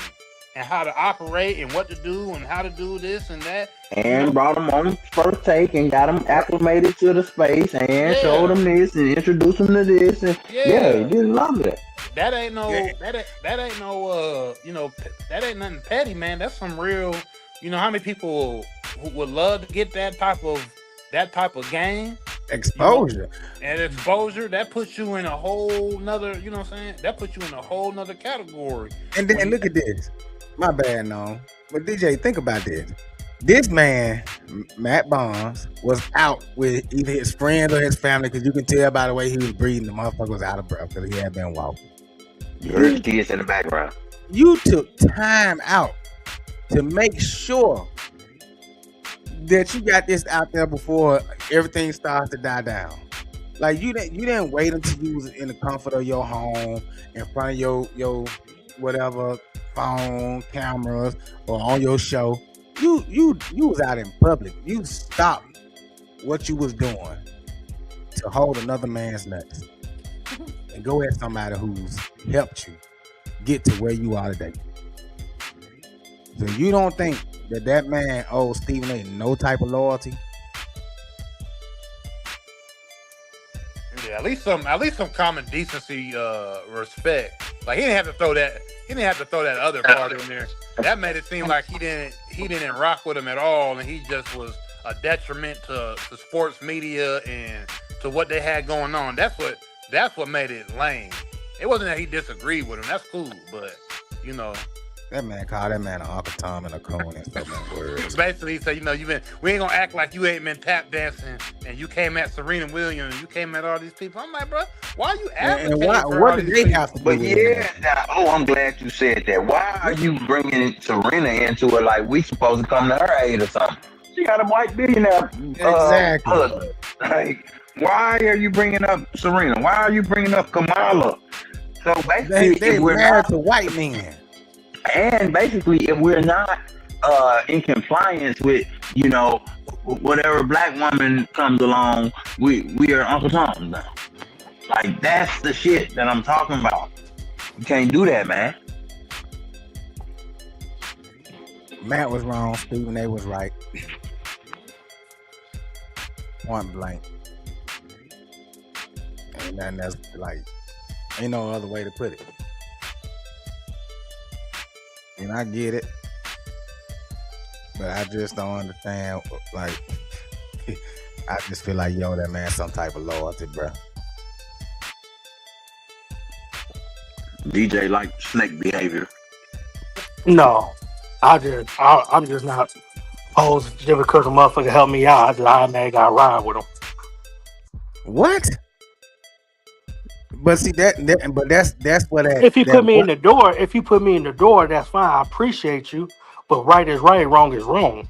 And how to operate and what to do and how to do this and that. And brought him on First Take and got him acclimated to the space and showed him this and introduced him to this. And he did a lot of that. That ain't nothing petty, man. That's some real, how many people would love to get that type of game exposure. And exposure that puts you in a whole nother, that puts you in a whole nother category. And then look at this. My bad, no. But DJ, think about this. This man, Matt Barnes, was out with either his friends or his family, because you can tell by the way he was breathing, the motherfucker was out of breath because he had been walking. You heard the kids in the background. You took time out to make sure that you got this out there before everything starts to die down. Like you didn't wait until you was in the comfort of your home, in front of your whatever phone, cameras, or on your show. You was out in public. You stopped what you was doing to hold another man's nuts and go at somebody who's helped you get to where you are today. So you don't think that man owes Stephen A no type of loyalty? Yeah, at least some common decency, respect. Like he didn't have to throw that other part in there. That made it seem like he didn't rock with him at all, and he just was a detriment to sports media and to what they had going on. That's what made it lame. It wasn't that he disagreed with him. That's cool, but that man called that man an Uncle Tom and a coon and so many words. Basically, he said, we ain't gonna act like you ain't been tap dancing and you came at Serena Williams and you came at all these people. I'm like, bro, why are you advocating for what all did these they have to do? But I'm glad you said that. Why are you bringing Serena into it like we supposed to come to her aid or something? She got a white billionaire. Exactly. Like, why are you bringing up Serena? Why are you bringing up Kamala? So basically, they married to white men. And basically, if we're not in compliance with, whatever black woman comes along, we are Uncle Tom now. Like, that's the shit that I'm talking about. You can't do that, man. Matt was wrong. Stephen A was right. Point blank. And that's like, ain't no other way to put it. And I get it, but I just don't understand. Like, I just feel like, yo, that man some type of loyalty, bro. DJ like snake behavior. No, I'm just not opposed just because a motherfucker helped me out. I just automatically got ride with him. What? But see that's what that. If you that put me what, in the door, that's fine. I appreciate you. But right is right, wrong is wrong.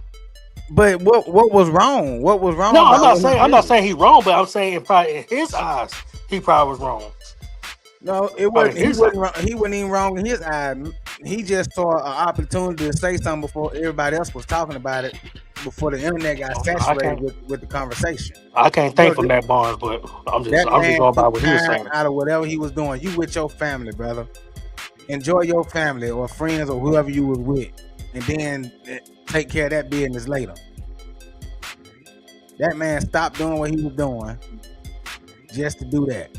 But what was wrong? What was wrong? No, I'm not saying he's wrong, but I'm saying in his eyes, he probably was wrong. No, it wasn't. He wasn't even wrong in his eyes. He just saw an opportunity to say something before everybody else was talking about it. Before the internet got saturated with the conversation. I can't think from that Barnes, but I'm just going by what he was saying. Out of whatever he was doing, you with your family, brother. Enjoy your family or friends or whoever you was with, and then take care of that business later. That man stopped doing what he was doing just to do that.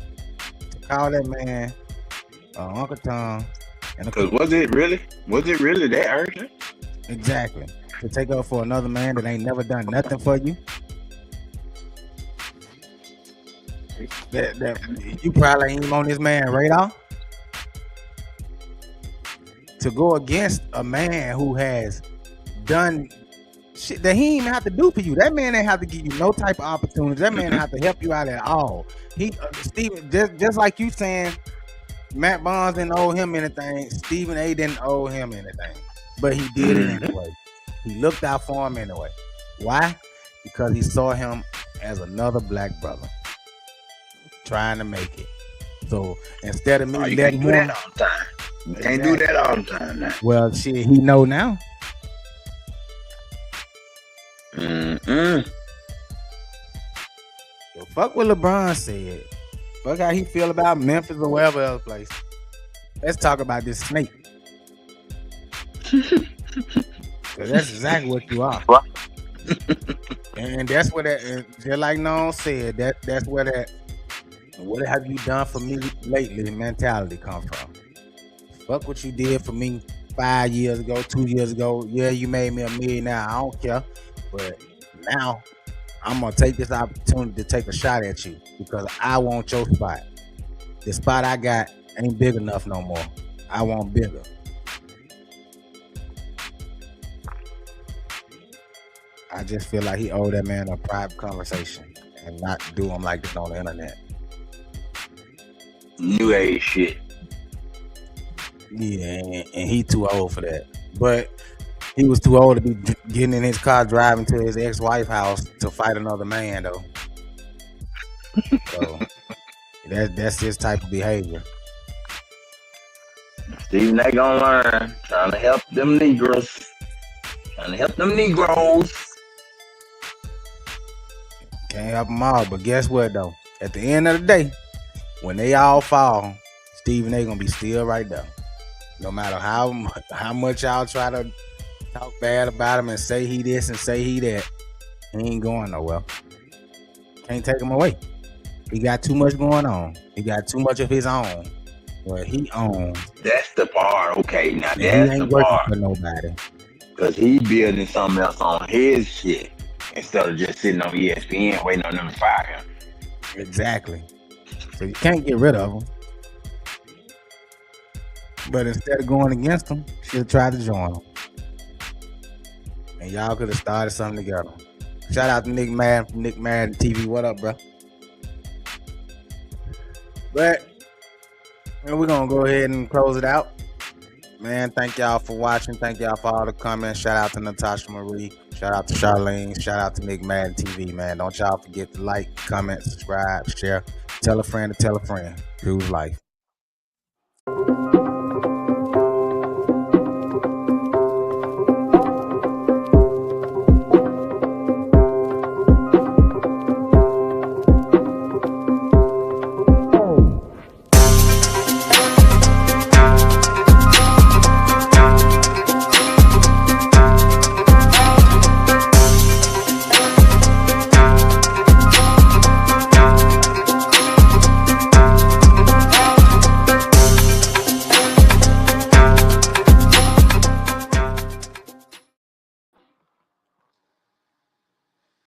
To call that man Uncle Tom. Because was it really that urgent? Exactly. To take up for another man that ain't never done nothing for you. That you probably ain't on this man's radar. To go against a man who has done shit that he ain't even have to do for you. That man ain't have to give you no type of opportunity. That man have to help you out at all. Steven, just like you saying, Matt Barnes didn't owe him anything. Stephen A didn't owe him anything, but he did it anyway. He looked out for him anyway. Why? Because he saw him as another black brother trying to make it. So instead of me letting him, that all the time. You can't do that all the time now. Well, shit, he know now. So fuck what LeBron said. Fuck how he feel about Memphis or wherever else place. Let's talk about this snake. Cause that's exactly what you are. And that's what that, just like Noam said, that's where that what have you done for me lately mentality come from. Fuck what you did for me 5 years ago, 2 years ago. Yeah, you made me a millionaire. I don't care. But now I'm gonna take this opportunity to take a shot at you because I want your spot. The spot I got ain't big enough no more. I want bigger. I just feel like he owed that man a private conversation and not do him like this on the internet. New age shit. Yeah, and he too old for that. But he was too old to be getting in his car driving to his ex-wife's house to fight another man, though. So that's his type of behavior. Stephen, they gonna learn. Trying to help them Negroes. Can't help them all, but guess what, though? At the end of the day, when they all fall, Stephen A gonna be still right there. No matter how much y'all try to talk bad about him and say he this and say he that, he ain't going nowhere. Can't take him away. He got too much going on. He got too much of his own. Well, he owns. That's the part. Okay, now He that's ain't the working part. for nobody. Because he building something else on his shit instead of just sitting on ESPN waiting on them to fire him. Exactly. So you can't get rid of him. But instead of going against him, should have tried to join him. And y'all could have started something together. Shout out to Nick Madden from Nick Madden TV. What up, bro? But we're going to go ahead and close it out. Man, thank y'all for watching. Thank y'all for all the comments. Shout out to Natasha Marie. Shout out to Charlene. Shout out to Nick Madden TV, man. Don't y'all forget to like, comment, subscribe, share. Tell a friend to tell a friend. Choose life.